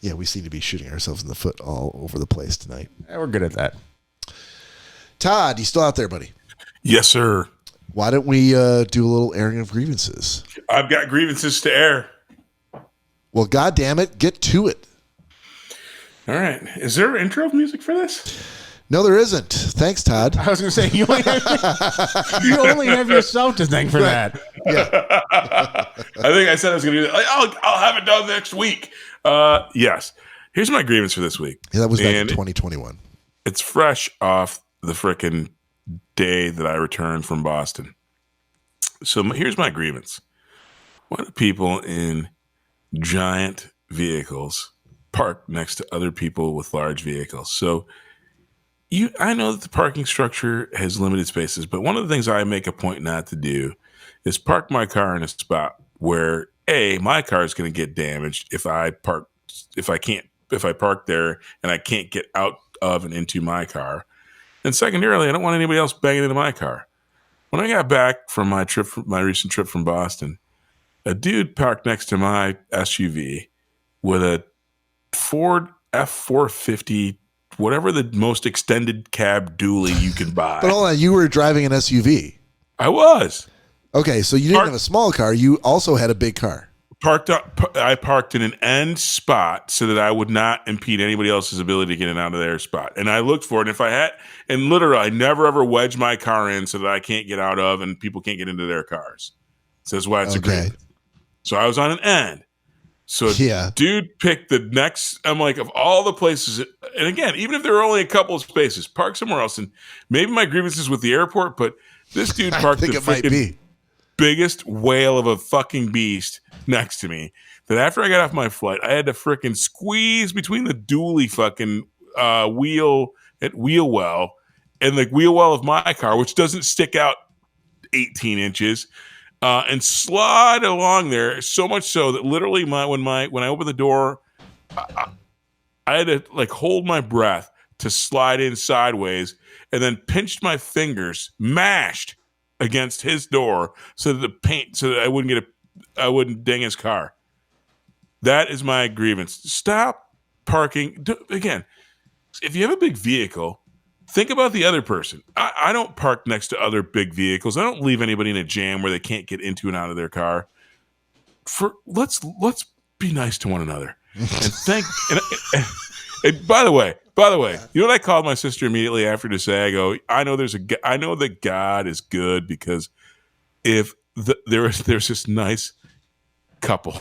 Yeah, we seem to be shooting ourselves in the foot all over the place tonight. Yeah, we're good at that. Todd, you still out there, buddy? Yes, sir. Why don't we do a little airing of grievances? I've got grievances to air. Well, God damn it, get to it. All right. Is there intro music for this? No, there isn't. Thanks, Todd. I was going to say, you only have yourself to thank for that. Yeah. I think I said I was going to do that. Like, I'll have it done next week. Yes. Here's my grievance for this week. Yeah, that was back in 2021. It's fresh off the frickin' day that I returned from Boston. So here's my grievance. Why do people in giant vehicles park next to other people with large vehicles? So I know that the parking structure has limited spaces, but one of the things I make a point not to do is park my car in a spot where my car is going to get damaged if I park there and I can't get out of and into my car. And secondarily, I don't want anybody else banging into my car. When I got back from my recent trip from Boston, a dude parked next to my SUV with a Ford F450, whatever the most extended cab dually you can buy. But hold on, you were driving an SUV. I was. Okay, so you didn't have a small car. You also had a big car. I parked in an end spot so that I would not impede anybody else's ability to get in and out of their spot. And I looked for it. And literally, I never ever wedge my car in so that I can't get out of and people can't get into their cars. So that's why it's a grievance. So I was on an end. So dude picked the next, I'm like, of all the places, and again, even if there were only a couple of spaces, park somewhere else. And maybe my grievance is with the airport, but this dude parked the freaking biggest whale of a fucking beast next to me that after I got off my flight, I had to freaking squeeze between the dually fucking wheel well and the wheel well of my car, which doesn't stick out 18 inches, and slide along there so much so that literally when I opened the door, I had to like hold my breath to slide in sideways and then pinched my fingers, mashed against his door so that I wouldn't ding his car. That is my grievance. Stop parking. Again, if you have a big vehicle, think about the other person. I don't park next to other big vehicles. I don't leave anybody in a jam where they can't get into and out of their car. Let's be nice to one another. And by the way, you know what I called my sister immediately after to say? I go, I know that God is good because if there's this nice couple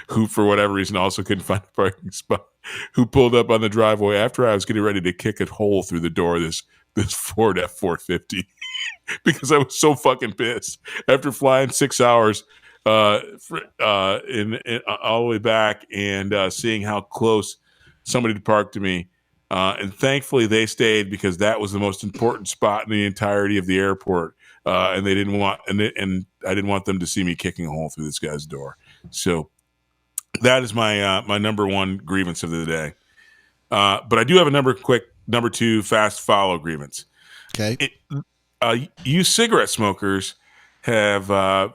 who, for whatever reason, also couldn't find a parking spot, who pulled up on the driveway after I was getting ready to kick a hole through the door of this Ford F450 because I was so fucking pissed after flying 6 hours all the way back and seeing how close somebody to park to me. And thankfully they stayed because that was the most important spot in the entirety of the airport. And they didn't want, and I didn't want them to see me kicking a hole through this guy's door. So that is my number one grievance of the day. But I do have a number two fast follow grievance. Okay. You cigarette smokers have,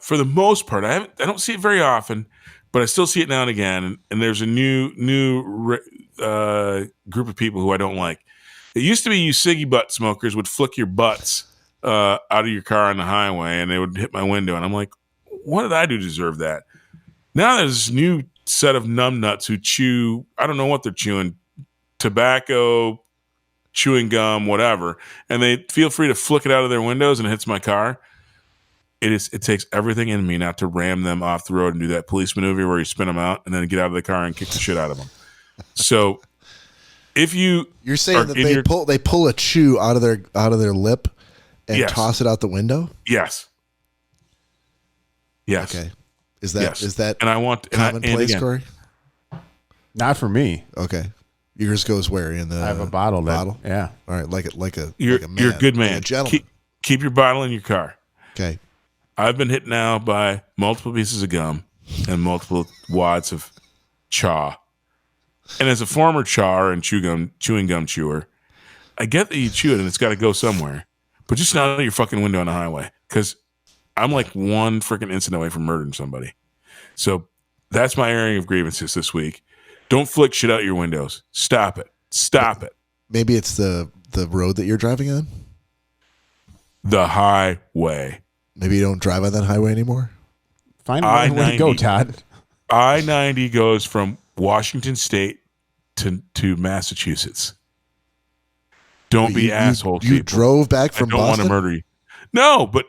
for the most part, I don't see it very often, but I still see it now and again. And there's a new group of people who I don't like. It used to be you ciggy butt smokers would flick your butts out of your car on the highway, and they would hit my window, and I'm like, what did I do to deserve that? Now there's this new set of numbnuts who chew, I don't know what they're chewing, tobacco, chewing gum, whatever, and they feel free to flick it out of their windows and it hits my car. It takes everything in me not to ram them off the road and do that police maneuver where you spin them out and then get out of the car and kick the shit out of them. So if you're saying that they pull a chew out of their lip and toss it out the window? Yes. Okay. Is that and I want commonplace, again, Cory? Not for me. Okay. Yours goes where in the I have a bottle. Yeah. All right, like a man, you're a good man. like a gentleman. Keep your bottle in your car. Okay. I've been hit now by multiple pieces of gum and multiple wads of chaw. And as a former chaw and chewing gum chewer, I get that you chew it and it's got to go somewhere, but just not out your fucking window on the highway, because I'm like one freaking instant away from murdering somebody. So that's my airing of grievances this week. Don't flick shit out your windows. Stop it. Stop it. Maybe it's the road that you're driving on? The highway. Maybe you don't drive on that highway anymore? Find another way to go, Todd. I-90 goes from Washington State to Massachusetts. Don't be assholes. You drove back from Boston? I don't want to murder you. No, but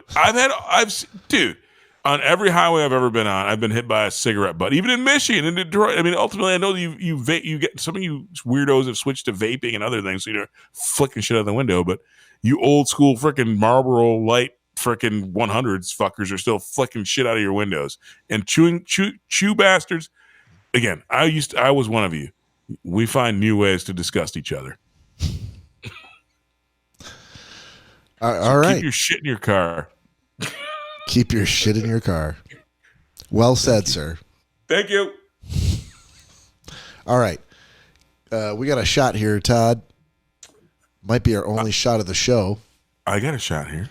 dude, on every highway I've ever been on, I've been hit by a cigarette butt. Even in Michigan, in Detroit. I mean, ultimately, I know that you get some of you weirdos have switched to vaping and other things, so you're flicking shit out the window. But you old school freaking Marlboro Light freaking 100s fuckers are still flicking shit out of your windows and chew bastards. Again, I was one of you. We find new ways to disgust each other. All right. Keep your shit in your car. Keep your shit in your car. Well said, sir. Thank you. All right. We got a shot here, Todd. Might be our only shot of the show. I got a shot here.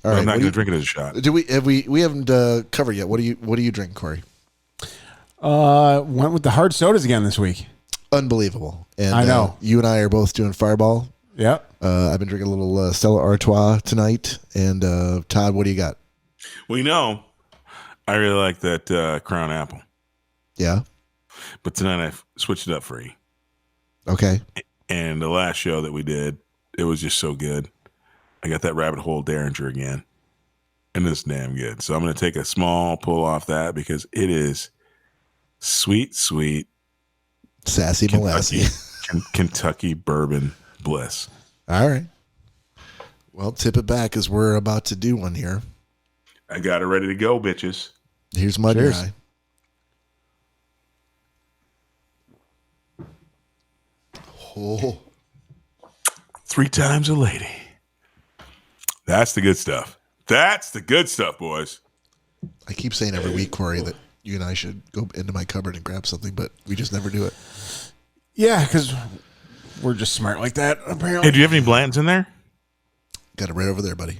All right. I'm not going to drink it as a shot. We haven't covered yet. What do you drink, Cory? Went with the hard sodas again this week. Unbelievable. And I know. You and I are both doing Fireball. Yep. I've been drinking a little Stella Artois tonight. And Todd, what do you got? Well, I really like that Crown Apple. Yeah. But tonight I switched it up for E. Okay. And the last show that we did, it was just so good. I got that Rabbit Hole Derringer again. And it's damn good. So I'm going to take a small pull off that because it is sweet, sassy molassy. Kentucky bourbon bliss. All right. Well, tip it back as we're about to do one here. I got it ready to go, bitches. Here's my guy. Oh. 3 times a lady. That's the good stuff. That's the good stuff, boys. I keep saying every week, Cory, that you and I should go into my cupboard and grab something, but we just never do it. Yeah, because we're just smart like that, apparently. Hey, do you have any Blantons in there? Got it right over there, buddy.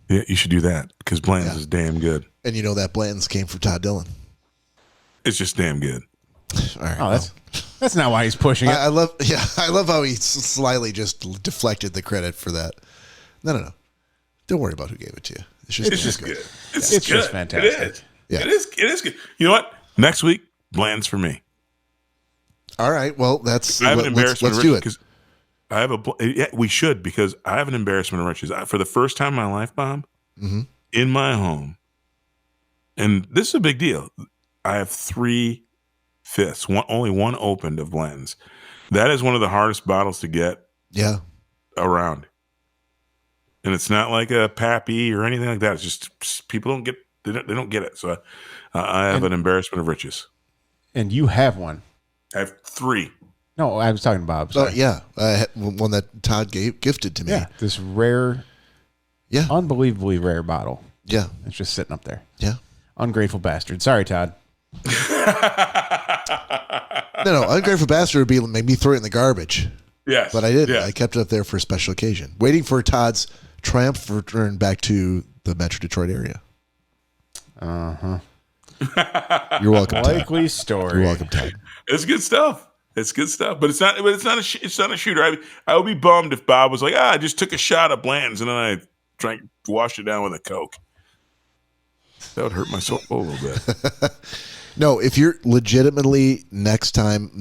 Yeah, you should do that because Blantons is damn good. And you know that Blantons came from Todd Dillon. It's just damn good. All right. Oh, that's not why he's pushing it. I love how he slyly just deflected the credit for that. No. Don't worry about who gave it to you. It's just good. It's good. just fantastic. It is. Yeah. It is good. You know what? Next week, Blantons for me. All right. Well, I have an embarrassment. Let's do it. I have we should, because I have an embarrassment of riches. For the first time in my life, Bob, in my home, and this is a big deal. I have 3 fifths, only one opened of Blantons. That is one of the hardest bottles to get. Yeah. Around, and it's not like a Pappy or anything like that. It's just people don't get they don't get it. So I have an embarrassment of riches. And you have one. I have 3. No, I was talking to Bob. Sorry. Oh yeah, I had one that Todd gifted to me. Yeah, this rare, unbelievably rare bottle. Yeah, it's just sitting up there. Yeah, ungrateful bastard. Sorry, Todd. No, ungrateful bastard would be maybe throw it in the garbage. Yes, but I didn't. Yes. I kept it up there for a special occasion, waiting for Todd's triumphant return back to the Metro Detroit area. You're welcome, Todd. Likely story. You're welcome, Todd. It's good stuff. It's good stuff, but it's not a shooter. I would be bummed if Bob was like, I just took a shot of Blantons and then I washed it down with a Coke. That would hurt my soul a little bit. No, if you're legitimately next time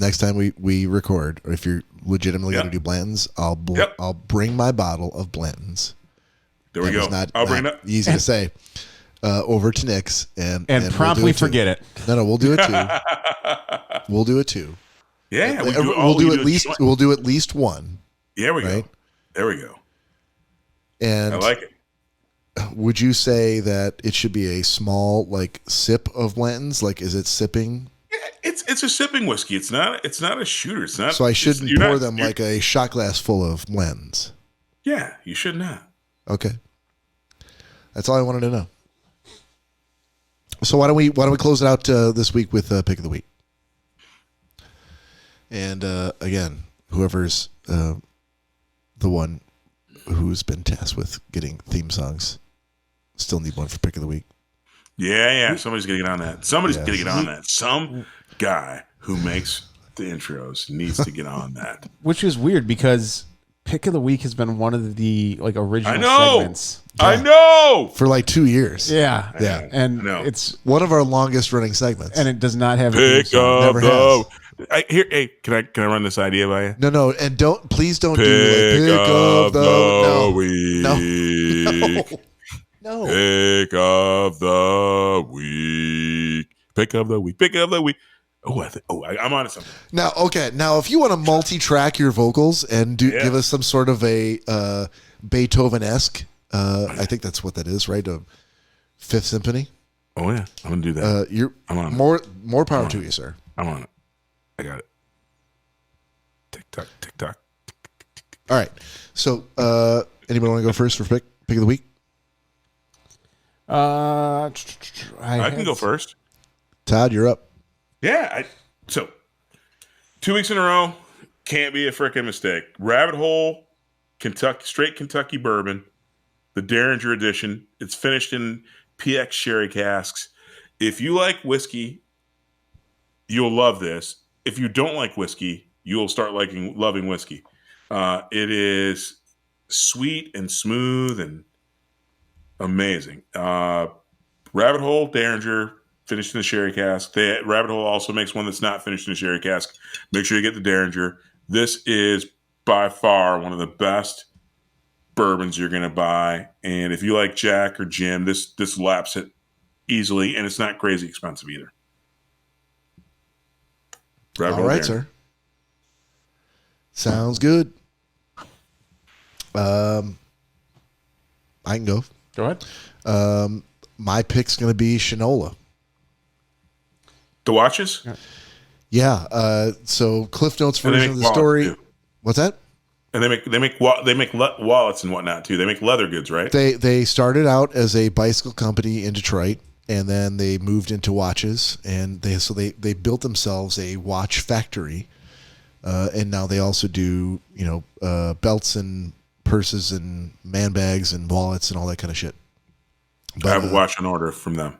we record, or if you're legitimately going to do Blantons, I'll bring my bottle of Blantons. There we go. I'll bring it up. Easy to say. Over to Nick's and promptly forget it. No, we'll do it too. We'll do it too. Yeah, we'll do at least one. There we right? go. There we go. And I like it. would you say that it should be a small like sip of Blanton's? Like, is it sipping? Yeah, it's a sipping whiskey. It's not a shooter. It's not. So I shouldn't pour them like a shot glass full of Blanton's. Yeah, you should not. Okay, that's all I wanted to know. So why don't we close it out this week with pick of the week? And again, whoever's the one who's been tasked with getting theme songs, still need one for pick of the week. Yeah. Somebody's gonna get on that. Somebody's gonna get on that. Some guy who makes the intros needs to get on that. Which is weird because pick of the week has been one of the like original segments. I know. For like 2 years. Yeah. And I know. it's one of our longest running segments. And it does not have pick a of Never the. has. Hey, can I run this idea by you? No, and please don't Pick do like, pick of the week. No. Pick of the week. Pick of the week. Pick of the week. I'm on to something. Now, okay. Now, if you want to multi-track your vocals and give us some sort of a Beethoven-esque, I think that's what that is, right? A Fifth Symphony. Oh yeah, I'm gonna do that. I'm on it. More power to you, sir. I'm on it. I got it. Tick tock, tick tock. All right. So, anybody want to go first for pick of the week? I can go first. Todd, you're up. Yeah. So 2 weeks in a row can't be a freaking mistake. Rabbit Hole, straight Kentucky bourbon, the Derringer edition. It's finished in PX sherry casks. If you like whiskey, you'll love this. If you don't like whiskey, you'll start loving whiskey. It is sweet and smooth and amazing. Rabbit Hole, Derringer, finished in a sherry cask. Rabbit Hole also makes one that's not finished in a sherry cask. Make sure you get the Derringer. This is by far one of the best bourbons you're going to buy. And if you like Jack or Jim, this laps it easily, and it's not crazy expensive either. All right, sir. Sounds good. I can go. Go ahead. My pick's going to be Shinola. The watches? Yeah. So Cliff Notes version of the story. Too. What's that? And they make wallets and whatnot too. They make leather goods, right? They started out as a bicycle company in Detroit, and then they moved into watches, and they built themselves a watch factory, and now they also do belts and purses and man bags and wallets and all that kind of shit. But, I have a watch in order from them.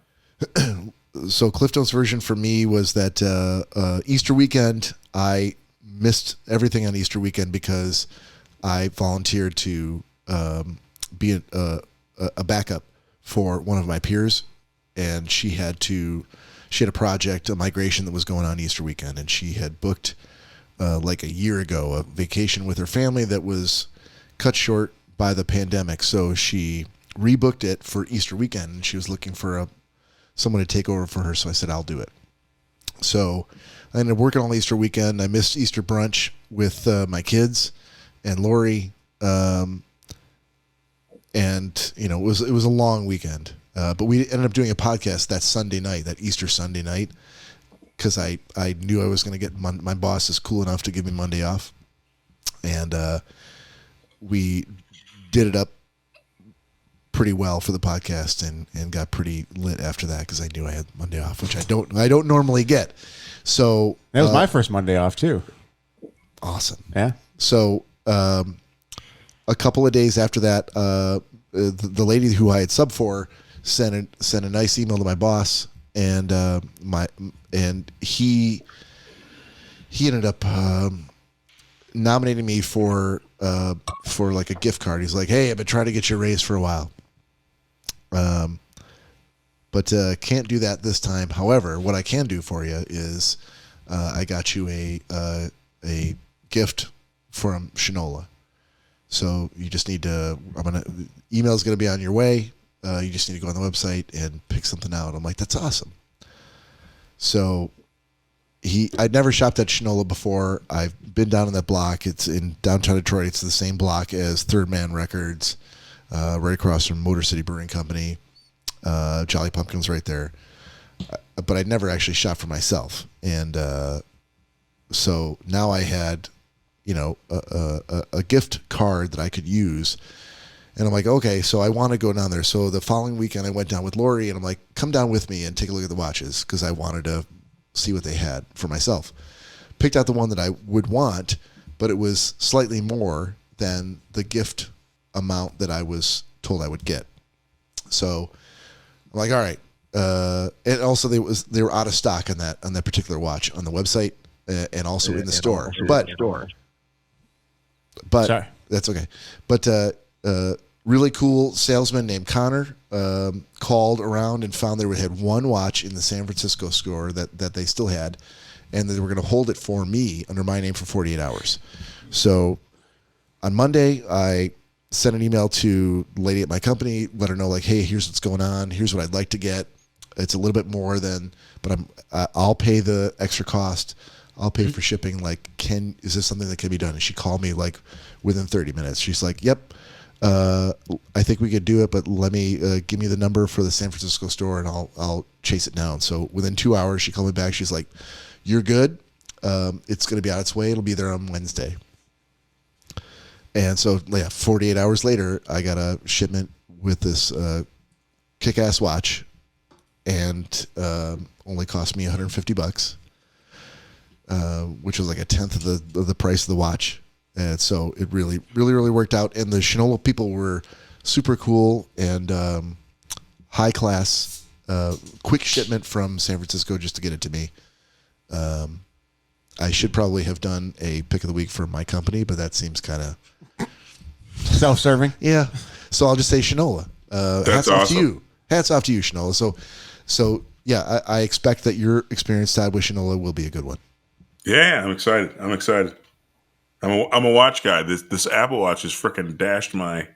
So Cliff Notes version for me was that Easter weekend, I missed everything on Easter weekend because I volunteered to be a backup for one of my peers, and she had a project, a migration that was going on Easter weekend, and she had booked like a year ago a vacation with her family that was cut short by the pandemic. So she rebooked it for Easter weekend, and she was looking for someone to take over for her. So I said, I'll do it. So I ended up working all Easter weekend. I missed Easter brunch with my kids and Lori. And it was a long weekend. But we ended up doing a podcast that Sunday night, that Easter Sunday night, because I knew I was going to get my boss is cool enough to give me Monday off. And we did it up pretty well for the podcast and got pretty lit after that because I knew I had Monday off, which I don't normally get. So that was my first Monday off too. Awesome. Yeah. So a couple of days after that, the lady who I had subbed for sent a nice email to my boss, and he ended up nominating me for like a gift card. He's like, "Hey, I've been trying to get you a raise for a while, but can't do that this time. However, what I can do for you is I got you a gift from Shinola. So you just need to. Email's gonna be on your way. You just need to go on the website and pick something out." I'm like, "That's awesome." So I'd never shopped at Shinola before. I've been down in that block. It's in downtown Detroit. It's the same block as Third Man Records, right across from Motor City Brewing Company. Jolly Pumpkins right there. But I'd never actually shopped for myself. And so now I had, a gift card that I could use. And I'm like, okay, so I want to go down there. So the following weekend I went down with Lori, and I'm like, come down with me and take a look at the watches, because I wanted to see what they had for myself. Picked out the one that I would want, but it was slightly more than the gift amount that I was told I would get. So I'm like, all right. And also they were out of stock on that particular watch on the website and also in the store. But Sorry. That's okay. But really cool salesman named Connor called around and found they had one watch in the San Francisco store that they still had, and they were going to hold it for me under my name for 48 hours. So on Monday, I sent an email to the lady at my company, let her know, like, hey, here's what's going on. Here's what I'd like to get. It's a little bit more than, but I'll pay the extra cost. I'll pay for shipping. Like, is this something that can be done? And she called me like within 30 minutes. She's like, yep. I think we could do it, but let me give me the number for the San Francisco store, and I'll chase it down. So within 2 hours, she called me back. She's like, "You're good. It's going to be on its way. It'll be there on Wednesday." And so, 48 hours later, I got a shipment with this kick-ass watch, and only cost me $150, which was like a tenth of the price of the watch. And so it really, really, really worked out. And the Shinola people were super cool and high class. Quick shipment from San Francisco just to get it to me. I should probably have done a pick of the week for my company, but that seems kind of self-serving. Yeah. So I'll just say Shinola. Hats off to you. Hats off to you, Shinola. So yeah, I expect that your experience, Todd, with Shinola will be a good one. Yeah, I'm excited. I'm a watch guy. This Apple Watch has freaking dashed my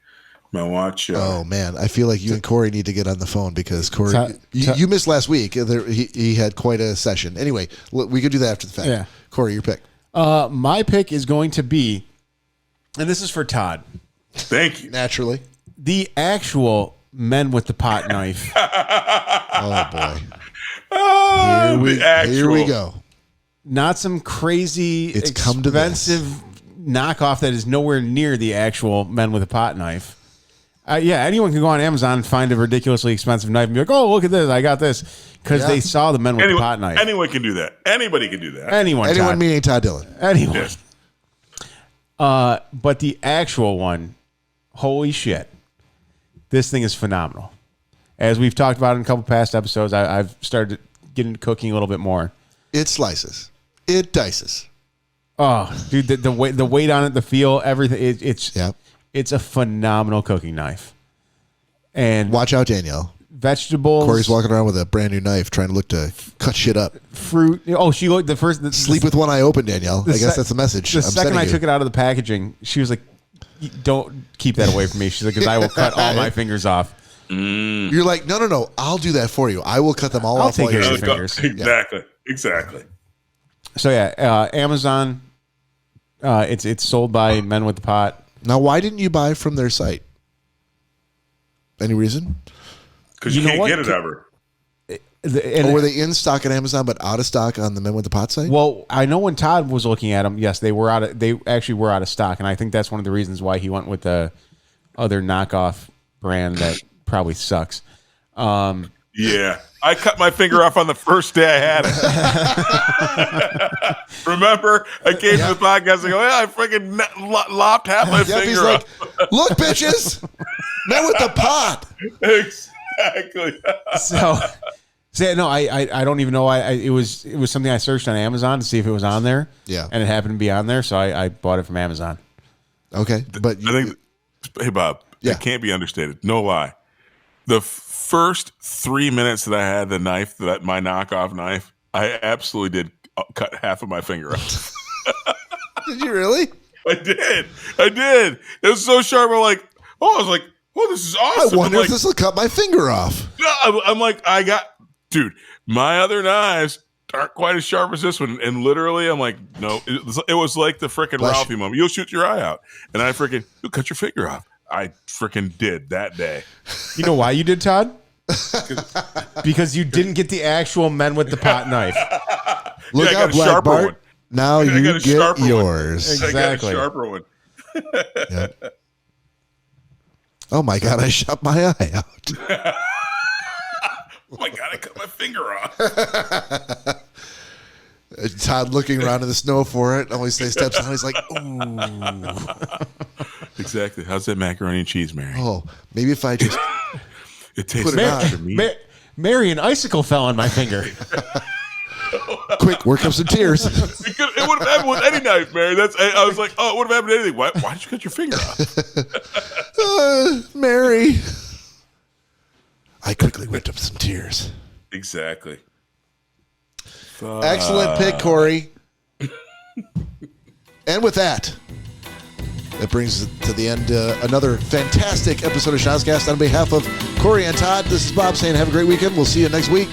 watch. Oh man, I feel like you and Cory need to get on the phone, because Cory, you missed last week. He had quite a session. Anyway, we could do that after the fact. Yeah. Cory, your pick. My pick is going to be, and this is for Todd. Thank you. Naturally, the actual Men with the Pot Knife. Oh boy. Here we go. Not some crazy expensive knockoff that is nowhere near the actual Men with a Pot Knife. Anyone can go on Amazon and find a ridiculously expensive knife and be like, oh, look at this, I got this. Because they saw the Men with the Pot Knife. Anyone can do that. Anybody can do that. Anyone meaning Todd Dillon. Anyone. Yes. But the actual one, holy shit. This thing is phenomenal. As we've talked about in a couple past episodes, I've started getting into cooking a little bit more. It slices. It dices. Oh, dude, the weight on it, the feel, everything. It's a phenomenal cooking knife. And watch out, Danielle. Vegetables. Cory's walking around with a brand new knife, trying to look to cut shit up. Fruit. Oh, she looked sleep with one eye open, Danielle. I guess that's the message. The second I took it out of the packaging, she was like, "Don't keep that away from me." She's like, "Because I will cut all my fingers off." You're like, no. I'll do that for you. I will cut them all off. I'll take care of your fingers. Exactly. So Amazon. It's sold by Men with the Pot. Now, why didn't you buy from their site? Any reason? Because you can't get it ever. Or were they in stock at Amazon but out of stock on the Men with the Pot site? Well, I know when Todd was looking at them, yes, they actually were out of stock, and I think that's one of the reasons why he went with the other knockoff brand that probably sucks. Yeah. I cut my finger off on the first day I had it. Remember? I came to the podcast and go, I freaking lopped half my finger he's off. Like, look, bitches, Men with the Pot. Exactly. So no, I don't even know why. It was something I searched on Amazon to see if it was on there. Yeah. And it happened to be on there, so I bought it from Amazon. Okay. But hey, Bob, it can't be understated. No lie. The first 3 minutes that I had the knife, my knockoff knife, I absolutely did cut half of my finger off. Did you really? I did. It was so sharp. I was like, oh, this is awesome. I wonder if this will cut my finger off. I'm like, dude, my other knives aren't quite as sharp as this one. And literally, I'm like, no, it was like the freaking Ralphie moment. You'll shoot your eye out. And I freaking, you'll cut your finger off. I freaking did that day. You know why you did, Todd? Because you didn't get the actual men with the pot knife. Look out, Black Bart. One. Now you get yours. Exactly. I got a sharper one. Yep. Oh my God, I shot my eye out. Oh my God, I cut my finger off. Todd looking around in the snow for it. Always say steps on. He's like, ooh. Exactly. How's that macaroni and cheese, Mary? Oh, maybe if I just it tastes put it on. to me. Mary, an icicle fell on my finger. Quick, work up some tears. It would have happened with any knife, Mary. I was like, oh, it would have happened to anything. Why did you cut your finger off? Mary. I quickly whipped up some tears. Exactly. Excellent pick, Cory. And with that, that brings us to the end. Another fantastic episode of Schnozzcast. On behalf of Cory and Todd, this is Bob saying have a great weekend. We'll see you next week.